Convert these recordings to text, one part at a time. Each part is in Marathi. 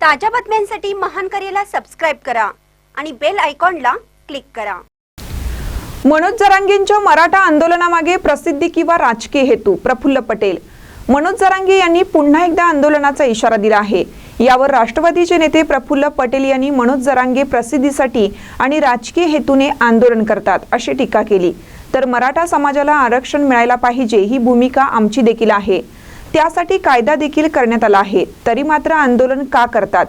ताज्या बातम्यांसाठी महान करेला सबस्क्राइब करा आणि बेल आयकॉनला क्लिक करा। मनोज जरांगेंच्या मराठा आंदोलनामागे प्रसिद्धी किंवा राजकीय हेतू? प्रफुल्ल पटेल। मनोज जरांगे यांनी पुन्हा एकदा आंदोलनाचा इशारा दिला आहे। यावर राष्ट्रवादीचे नेते प्रफुल्ल पटेल यांनी मनोज जरांगे प्रसिद्धीसाठी आणि राजकीय हेतूने आंदोलन करतात अशी टीका केली। तर मराठा समाजाला आरक्षण मिळायला पाहिजे ही भूमिका आमची देखील आहे, त्यासाठी कायदा देखील करण्यात आला आहे, तरी मात्र आंदोलन का करतात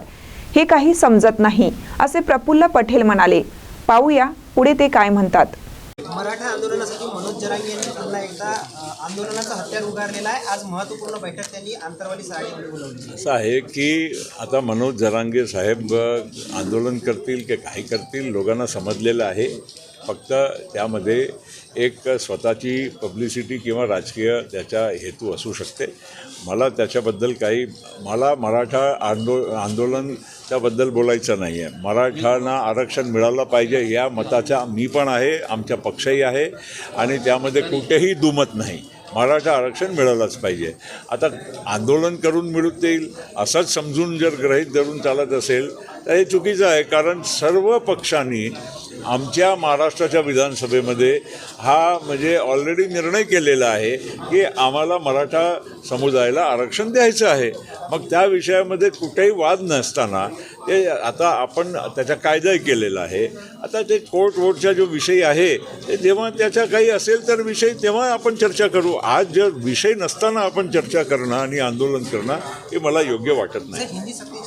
हे काही समजत नाही असे प्रफुल्ल पटेल म्हणाले। पाहूया पुढे ते काय म्हणतात। मराठा आंदोलनासाठी मनोज जरांगे यांनी पुन्हा एकदा आंदोलनाचा हत्यार उगारलेला आहे। आज महत्त्वपूर्ण बैठक त्यांनी आंतरवाली साडीमध्ये बोलावली। असं आहे की आता मनोज जरांगे साहेब आंदोलन करतील की काही करतील लोकांना समजलेलं आहे। फक्त त्यामध्ये एक स्वतःची पब्लिसिटी किंवा राजकीय त्याचा हेतू असू शकते। मला त्याच्याबद्दल मला मराठा आंदोलन त्याबद्दल बोलायचं नाही आहे। मराठांना आरक्षण मिळालं पाहिजे या मताचा मी पण आहे, आमचा पक्षही आहे आणि त्यामध्ये कुठेही दुमत नाही। मराठा आरक्षण मिळालंच पाहिजे। आता आंदोलन करून मिळतील असंच समजून जर गृहीत धरून चालत असेल तर हे चुकीचं आहे, कारण सर्व पक्षांनी आमच्या महाराष्ट्राच्या विधानसभेमध्ये हा म्हणजे ऑलरेडी निर्णय केलेला आहे की आम्हाला मराठा समुदायाला आरक्षण द्यायचं आहे। मग त्या विषयामध्ये कुठेही वाद नसताना ते आता आपण त्याचा कायदाही केलेला आहे। आता ते कोर्ट वोटचा जो विषय आहे ते जेव्हा त्याचा काही असेल तर विषय तेव्हा आपण चर्चा करू। आज जर विषय नसताना आपण चर्चा करणं आणि आंदोलन करणं हे मला योग्य वाटत नाही।